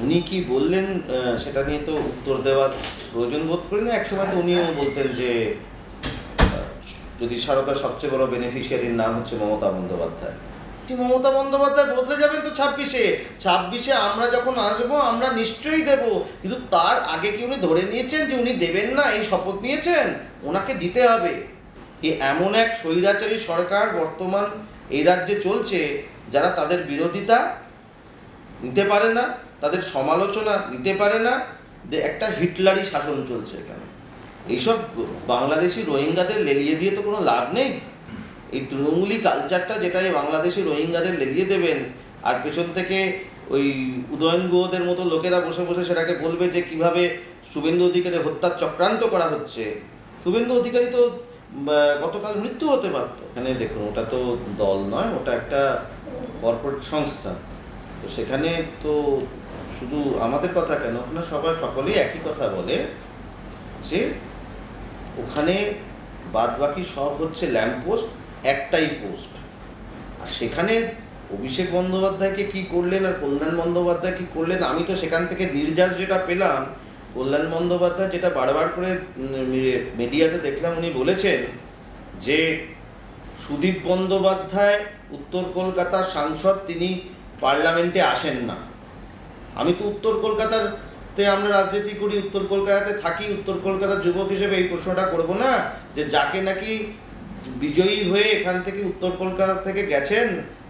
উনি কি বললেন সেটা নিয়ে তো উত্তর দেওয়ার প্রয়োজন বোধ করি না। একসময় তো উনিও বলতেন যে যদি সারদার সবচেয়ে বড় বেনিফিশিয়ারির নাম হচ্ছে মমতা বন্দ্যোপাধ্যায়। মমতা বন্দ্যোপাধ্যায় বদলে যাবেন তো ছাব্বিশে আমরা যখন আসবো আমরা নিশ্চয়ই দেব, কিন্তু তার আগে কি উনি ধরে নিয়েছেন যে উনি দেবেন না? এই শপথ নিয়েছেন, ওনাকে দিতে হবে। এমন এক স্বৈরাচারী সরকার বর্তমান এই রাজ্যে চলছে, যারা তাদের বিরোধিতা নিতে পারে না, তাদের সমালোচনা নিতে পারে না। একটা হিটলারি শাসন চলছে এখানে। এইসব বাংলাদেশি রোহিঙ্গাদের লেলিয়ে দিয়ে তো কোনো লাভ নেই। এই তৃণমূলী কালচারটা যেটা বাংলাদেশি রোহিঙ্গাদের লেলিয়ে দেবেন, আর পেছন থেকে ওই উদয়ন গুহদের মতো লোকেরা বসে বসে সেটাকে বলবে যে কিভাবে শুভেন্দু অধিকারী হত্যার চক্রান্ত করা হচ্ছে। শুভেন্দু অধিকারী তো গতকাল মৃত্যু হতে পারত। এখানে দেখুন, ওটা তো দল নয়, ওটা একটা কর্পোরেট সংস্থা। তো সেখানে তো শুধু আমাদের কথা কেন, ওখানে সকলেই একই কথা বলে যে ওখানে বাদবাকি সব হচ্ছে ল্যাম্পপোস্ট, একটাই পোস্ট। আর সেখানে অভিষেক বন্দ্যোপাধ্যায়কে কি করলেন আর কল্যাণ বন্দ্যোপাধ্যায় কি করলেন, আমি তো সেখান থেকে নির্যাস যেটা পেলাম, কল্যাণ বন্দ্যোপাধ্যায় যেটা বারবার করে মিডিয়াতে দেখলাম, উনি বলেছেন যে সুদীপ বন্দ্যোপাধ্যায় উত্তর কলকাতার সাংসদ, তিনি পার্লামেন্টে আসেন না। আমি তো উত্তর কলকাতাতে আমরা রাজনীতি করি, উত্তর কলকাতাতে থাকি, উত্তর কলকাতার যুবক হিসেবে এই প্রশ্নটা করব না যে যাকে নাকি বিজয়ী হয়ে এখান থেকে উত্তর কলকাতা থেকে গেছেন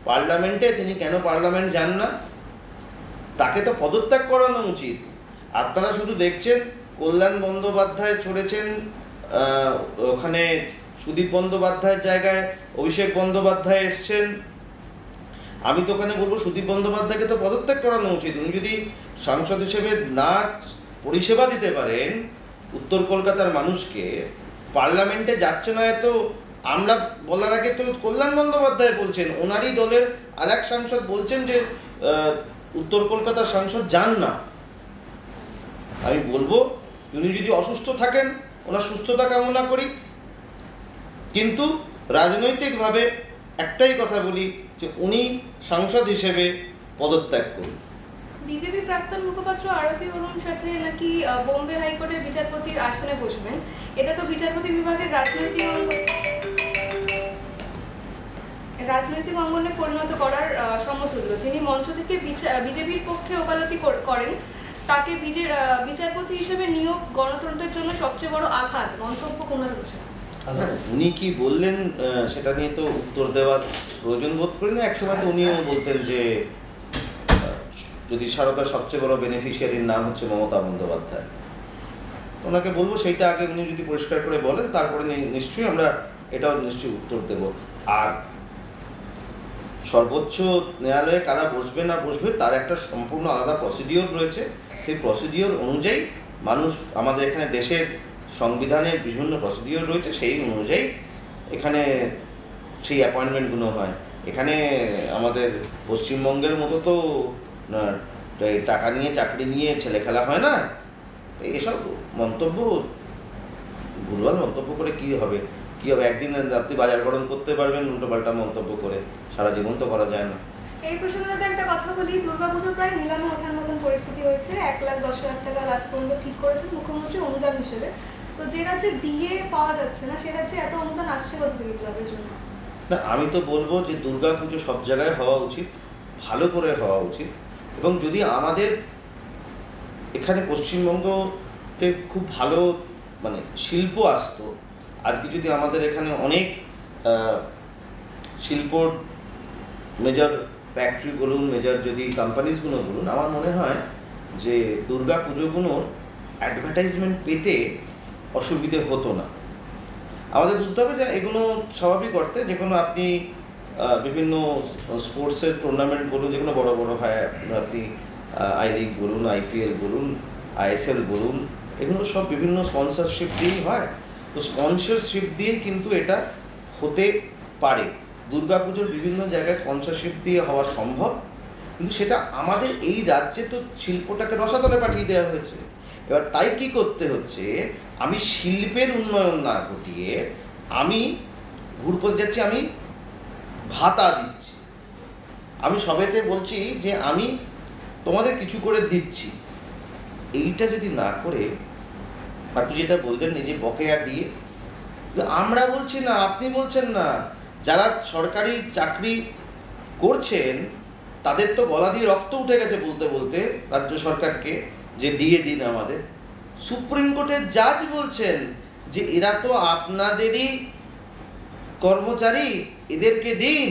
পার্লামেন্টে, তিনি কেন পার্লামেন্ট যান না? তাকে তো পদত্যাগ করানো উচিত। আপনারা শুধু দেখছেন কল্যাণ বন্দ্যোপাধ্যায় ছড়েছেন ওখানে, সুদীপ বন্দ্যোপাধ্যায়ের জায়গায় অভিষেক বন্দ্যোপাধ্যায় এসছেন। আমি তো ওখানে বলবো সুদীপ বন্দ্যোপাধ্যায়কে তো পদত্যাগ করানো উচিত। উনি যদি সাংসদ হিসেবে না পরিষেবা দিতে পারেন উত্তর কলকাতার মানুষকে, পার্লামেন্টে যাচ্ছে না, তো আমরা বলার আগে তো কল্যাণ বন্দ্যোপাধ্যায় বলছেন, ওনারই দলের আর এক সাংসদ বলছেন যে উত্তর কলকাতার সাংসদ যান না। আমি বলবো উনি যদি অসুস্থ থাকেন, ওনার সুস্থতা কামনা করি, কিন্তু রাজনৈতিকভাবে একটাই কথা বলি যে উনি সাংসদ হিসেবে পদত্যাগ করুন। বিজেপি প্রাক্তন মুখপাত্র আরতি অরুণ সাথে নাকি বোম্বে হাইকোর্টের বিচারপতির আসনে বসবেন, এটা তো বিচারপতি বিভাগের রাজনৈতিক অঙ্গনে পরিণত করার সমতুল্য। যিনি মঞ্চ থেকে বিজেপির পক্ষে ওকালতি করেন, তাকে বিচারপতি হিসেবে নিয়োগ গণতন্ত্রের জন্য সবচেয়ে বড় আঘাত। মন্তব্য কুণাল ঘোষের। উনি কি বললেন সেটা নিয়ে তো উত্তর দেওয়ার প্রয়োজন বোধ করি না। একসময় তো উনিও বলতেন যে যদি সারদার সবচেয়ে বড় বেনিফিশিয়ারির নাম হচ্ছে মমতা বন্দ্যোপাধ্যায়। ওনাকে বলবো সেইটা আগে উনি যদি পরিষ্কার করে বলেন, তারপরে নিশ্চয়ই আমরা এটাও নিশ্চয়ই উত্তর দেব। আর সর্বোচ্চ ন্যায়ালয়ে কারা বসবে না বসবে তার একটা সম্পূর্ণ আলাদা প্রসিডিওর রয়েছে। সেই প্রসিডিওর অনুযায়ী মানুষ, আমাদের এখানে দেশের সংবিধানের বিভিন্ন প্রসিডিওর রয়েছে, সেই অনুযায়ী এখানে সেই অ্যাপয়েন্টমেন্টগুলো হয়। এখানে আমাদের পশ্চিমবঙ্গের মতো তো টাকা নিয়ে চাকরি নিয়ে ছেলে খেলা হয় না। এসব মন্তব্য, ভুলভাল মন্তব্য করে কি হবে? একদিন আপনি বাজার গরম করতে পারবেন উল্টোপাল্টা মন্তব্য করে, সারা জীবন তো করা যায় না। এই প্রসঙ্গে একটা কথা বলি, দুর্গাপুজো প্রায় নিলামে ওঠার মতন পরিস্থিতি হয়েছে। 1,10,00,000 টাকা লাস্ট পর্যন্ত ঠিক করেছেন মুখ্যমন্ত্রী অনুদান হিসেবে। তো যে রাজ্যে ডিএ পাওয়া যাচ্ছে না, সে রাজ্যে এত অনুদান আসছে কোথা থেকে ক্লাবের জন্য? না, আমি তো বলবো যে দুর্গাপুজো সব জায়গায় হওয়া উচিত, ভালো করে হওয়া উচিত। এবং যদি আমাদের এখানে পশ্চিমবঙ্গতে খুব ভালো শিল্প আসতো, আজকে যদি আমাদের এখানে অনেক শিল্পর মেজর ফ্যাক্টরি বলুন, মেজর যদি কোম্পানিজগুলো বলুন, আমার মনে হয় যে দুর্গা পুজোগুলোর অ্যাডভার্টাইজমেন্ট পেতে অসুবিধে হতো না। আমাদের বুঝতে হবে যে এগুলো স্বাভাবিক অর্থে, যে কোনো আপনি বিভিন্ন স্পোর্টসের টুর্নামেন্ট বলুন, যে কোনো বড়ো বড়ো হয়, আপনি আই লিগ বলুন, আইপিএল বলুন, আইএসএল বলুন, এগুলো সব বিভিন্ন স্পন্সরশিপ দিয়েই হয়। তো স্পন্সরশিপ দিয়েই কিন্তু এটা হতে পারে। দুর্গাপুজোর বিভিন্ন জায়গায় স্পন্সরশিপ দিয়ে হওয়া সম্ভব, কিন্তু সেটা আমাদের এই রাজ্যে তো শিল্পটাকে রসাতলে পাঠিয়ে দেওয়া হয়েছে। এবার তাই কি করতে হচ্ছে, আমি শিল্পের উন্নয়ন না ঘটিয়ে আমি ঘুরপথে যাচ্ছি, আমি ভাতা দিচ্ছি। আমি সবেতে বলছি যে আমি তোমাদের কিছু করে দিচ্ছি, এইটা যদি না করে আপনি যেটা বললেন নিজে বকেয়া দিয়ে, আমরা বলছি না, আপনি বলছেন না, যারা সরকারি চাকরি করছেন তাদের তো গলা দিয়ে রক্ত উঠে গেছে বলতে বলতে রাজ্য সরকারকে যে দিয়ে দিন আমাদের। সুপ্রিম কোর্টের জাজ বলছেন যে এরা তো আপনাদেরই কর্মচারী, এদেরকে দিন।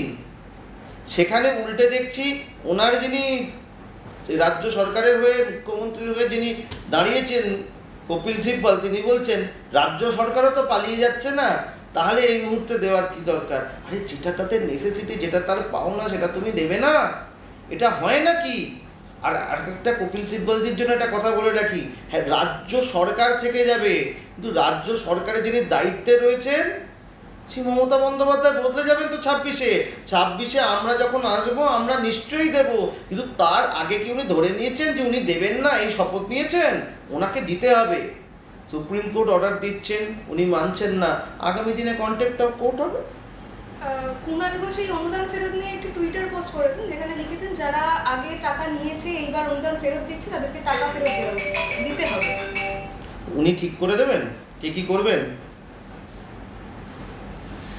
সেখানে উল্টে দেখছি ওনার যিনি রাজ্য সরকারের হয়ে মুখ্যমন্ত্রীর হয়ে যিনি দাঁড়িয়েছেন কপিল সিব্বল, তিনি বলছেন রাজ্য সরকারও তো পালিয়ে যাচ্ছে না, তাহলে এই মুহূর্তে দেওয়ার কি দরকার? আরে যেটা তাদের নেসেসিটি, যেটা তার পাওনা, সেটা তুমি দেবে না? এটা হয় নাকি? আর একটা কপিল সিব্বলজির জন্য একটা কথা বলে রাখি, হ্যাঁ রাজ্য সরকার থেকে যাবে, কিন্তু রাজ্য সরকারে যিনি দায়িত্বে রয়েছেন সে মমতা বন্দ্যোপাধ্যায় বদলে যাবেন তো 26-এ আমরা যখন আসবো আমরা নিশ্চয়ই দেব, কিন্তু তার আগে কি উনি ধরে নিয়েছেন যে উনি দেবেন না? এই শপথ নিয়েছেন, ওনাকে দিতে হবে। সুপ্রিম কোর্ট অর্ডার দিচ্ছেন, উনি মানছেন না, আগামী দিনে কন্টেম্প্ট অফ কোর্ট হবে। কুণাল ঘোষ এই অনুদান ফেরত নিয়ে একটি টুইটার পোস্ট করেছেন, যেখানে লিখেছেন যারা আগে টাকা নিয়েছে এইবার অনুদান ফেরত দিচ্ছে তাদেরকে টাকা ফেরত দিতে হবে। উনি ঠিক করে দেবেন কে কি করবেন?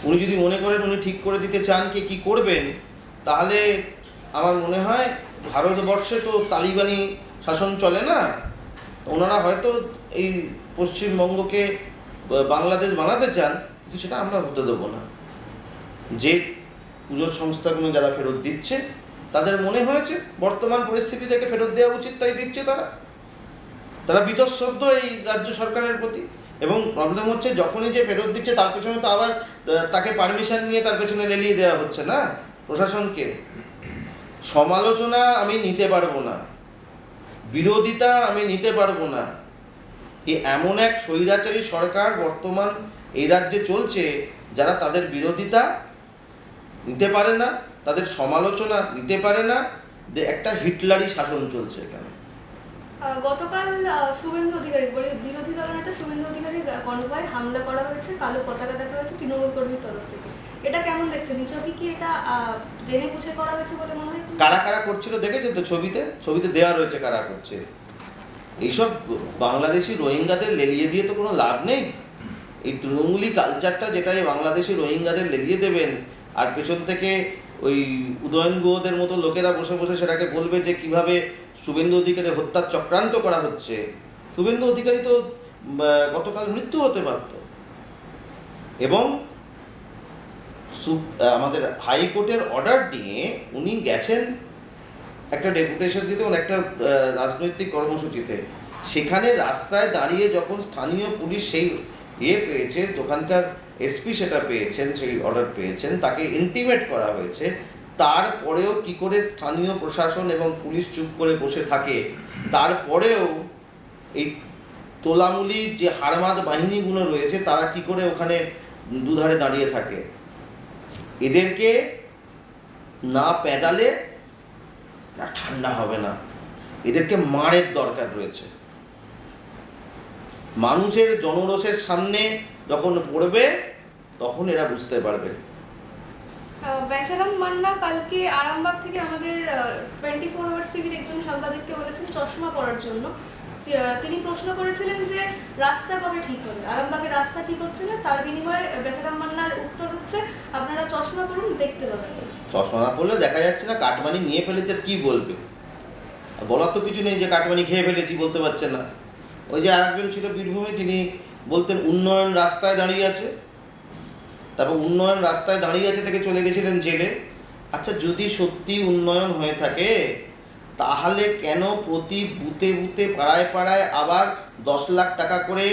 উনি যদি মনে করেন উনি ঠিক করে দিতে চান কে কি করবেন, তাহলে আমার মনে হয় ভারতবর্ষে তো তালিবানি শাসন চলে না, ওনারা হয়তো এই পশ্চিমবঙ্গকে বাংলাদেশ বানাতে চান, কিন্তু সেটা আমরা হতে দেবো না। যে পুজোর সংস্থাগুলো যারা ফেরত দিচ্ছে তাদের মনে হয়েছে বর্তমান পরিস্থিতি থেকে ফেরত দেওয়া উচিত, তাই দিচ্ছে। তারা বীতশ্রদ্ধ এই রাজ্য সরকারের প্রতি। এবং প্রবলেম হচ্ছে যখনই যে ফেরত দিচ্ছে তার পেছনে তো আবার তাকে পারমিশন নিয়ে তার পেছনে লেলিয়ে দেওয়া হচ্ছে না প্রশাসনকে। সমালোচনা আমি নিতে পারবো না, বিরোধিতা আমি নিতে পারবো না। এমন এক স্বৈরাচারী সরকার বর্তমান এই রাজ্যে চলছে, যারা তাদের বিরোধিতা নিতে পারে না, তাদের সমালোচনা নিতে পারে না। একটা হিটলারি শাসন চলছে এখানে। গতকাল শুভেন্দু অধিকারী, বিরোধী দলনেতা শুভেন্দু অধিকারীর কনভয়ে হামলা করা হয়েছে, কালো পতাকা দেখা হয়েছে তৃণমূল কর্মীর তরফ থেকে। এটা কেমন দেখছেন? নিচকি কি এটা জেনে বুঝে করা হয়েছে বলে মনে হয়? কারা কারা করছিল দেখেছেন তো, ছবিতে দেওয়া রয়েছে কারা করছে। এইসব বাংলাদেশি রোহিঙ্গাদের লেলিয়ে দিয়ে তো কোনো লাভ নেই। এই তৃণমূলী কালচারটা যেটা এই বাংলাদেশি রোহিঙ্গাদের লেলিয়ে দেবেন, আর পেছন থেকে ওই উদয়ন গুহদের মতো লোকেরা বসে বসে সেটাকে বলবে যে কিভাবে শুভেন্দু অধিকারী হত্যার চক্রান্ত করা হচ্ছে। শুভেন্দু অধিকারী তো গতকাল মৃত্যু হতে পারত। এবং আমাদের হাইকোর্টের অর্ডার নিয়ে উনি গেছেন একটা ডেপুটেশন দিতে, একটা রাজনৈতিক কর্মসূচিতে। সেখানে রাস্তায় দাঁড়িয়ে যখন স্থানীয় পুলিশ সেই পেয়েছে, ওখানকার এসপি সেটা পেয়েছেন, সেই অর্ডার পেয়েছেন, তাকে ইন্টিমেট করা হয়েছে, তারপরেও কি করে স্থানীয় প্রশাসন এবং পুলিশ চুপ করে বসে থাকে? তারপরেও এই তোলামুলি যে হারমাদ বাহিনীগুলো রয়েছে তারা কি করে ওখানে দুধারে দাঁড়িয়ে থাকে? এদেরকে না পেদালে না ঠান্ডা হবে না, এদেরকে মারের দরকার রয়েছে। মানুষের জনরোষের সামনে যখন পড়বে তখন এরা বুঝতে পারবে। বেচারাম মান্না কালকে আরামবাগ থেকে আমাদের 24 আওয়ার্স টিভির একজন সাংবাদিককে বলেছেন চশমা পরার জন্য। তিনি প্রশ্ন করেছিলেন যে রাস্তা কবে ঠিক হবে, আরামবাগের রাস্তা ঠিক হচ্ছে না, তার বিনিময়ে বেচারাম মান্নার উত্তর হচ্ছে আপনারা চশমা পরুন, দেখতে পাবেন। চশমা না পড়লে দেখা যাচ্ছে না, কাটমানি নিয়ে ফেলেছে, কি বলবে? বলার তো কিছু নেই যে কাটমানি খেয়ে ফেলেছি, বলতে পারছে না। ওই যে আরেকজন ছিল বীরভূমে, তিনি বলতেন উন্নয়ন রাস্তায় দাঁড়িয়ে আছে, তারপর উন্নয়ন রাস্তায় দাঁড়িয়ে আছে থেকে চলে গেছিলেন জেলে। আচ্ছা, যদি সত্যি উন্নয়ন হয়ে থাকে তাহলে কেন প্রতি বুথে বুথে পাড়ায় পাড়ায় আবার 10 লাখ টাকা করে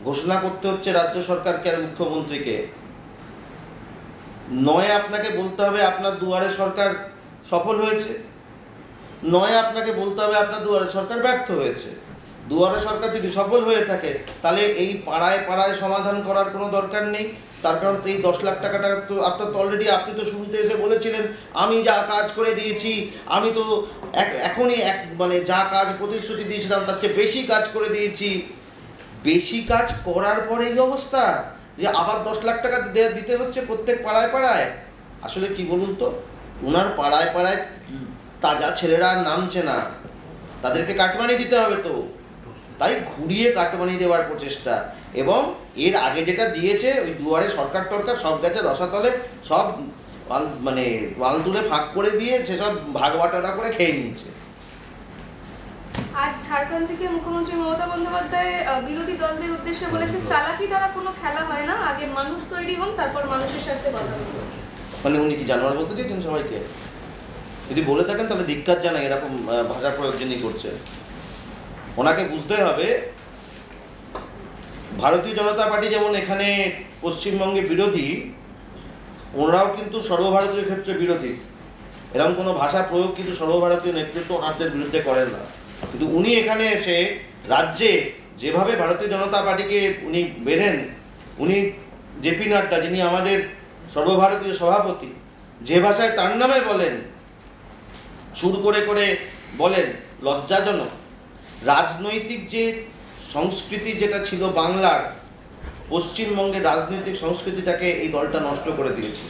ঘোষণা করতে হচ্ছে রাজ্য সরকারকে আর মুখ্যমন্ত্রীকে? নয় আপনাকে বলতে হবে আপনার দুয়ারে সরকার সফল হয়েছে, নয় আপনাকে বলতে হবে আপনার দুয়ারে সরকার ব্যর্থ হয়েছে। দুয়ারে সরকার যদি সফল হয়ে থাকে তাহলে এই পাড়ায় পাড়ায় সমাধান করার কোনো দরকার নেই। তার কারণ এই 10 লাখ টাকাটা তো আপনার তো অলরেডি, আপনি তো শুরুতে এসে বলেছিলেন আমি যা কাজ করে দিয়েছি, আমি তো এখনই মানে যা কাজ প্রতিশ্রুতি দিয়েছিলাম তার চেয়ে বেশি কাজ করে দিয়েছি। বেশি কাজ করার পরে এই অবস্থা যে আবার 10 লাখ টাকা দিতে হচ্ছে প্রত্যেক পাড়ায় পাড়ায়। আসলে কি বলুন তো, ওনার পাড়ায় পাড়ায় তাজা ছেলেরা আর নামছে না, তাদেরকে কাটমানি দিতে হবে তো, তাই ঘুরিয়ে কাটমানি দেওয়ার প্রচেষ্টা। এবং এর আগে যেটা দিয়েছে ওই দুয়ারে সরকার টরকার সব গেছে রসাতলে, সব মানে মাল তুলে ফাঁক করে দিয়ে সেসব ভাগ বাটারা করে খেয়ে নিয়েছে। আজ ঝাড়খণ্ড থেকে মুখ্যমন্ত্রী মমতা বন্দ্যোপাধ্যায় বিরোধী দলদের উদ্দেশ্যে বলেছে, চালাকি দ্বারা কোনো খেলা হয় না, আগে মানুষ তৈরি হন, তারপর মানুষের সাথে কথা বলুন। মানে উনি কি জানোয়ার বলতে চাইছেন সবাইকে? যদি বলে থাকেন তাহলে ধিক্কার জানাই এরকম ভাষা প্রয়োগ যিনি করছে। ওনাকে বুঝতে হবে ভারতীয় জনতা পার্টি যেমন এখানে পশ্চিমবঙ্গে বিরোধী, ওনারাও কিন্তু সর্বভারতীয় ক্ষেত্রে বিরোধী। এরকম কোনো ভাষা প্রয়োগ কিন্তু সর্বভারতীয় নেতৃত্ব ওনাদের বিরুদ্ধে করেন না। কিন্তু উনি এখানে এসে রাজ্যে যেভাবে ভারতীয় জনতা পার্টিকে উনি বেঁধেন, উনি জেপি নাড্ডা যিনি আমাদের সর্বভারতীয় সভাপতি, যে ভাষায় তার নামে বলেন, সুর করে করে বলেন, লজ্জাজনক। রাজনৈতিক যে সংস্কৃতি যেটা ছিল বাংলার, পশ্চিমবঙ্গের রাজনৈতিক সংস্কৃতিটাকে এই দলটা নষ্ট করে দিয়েছে।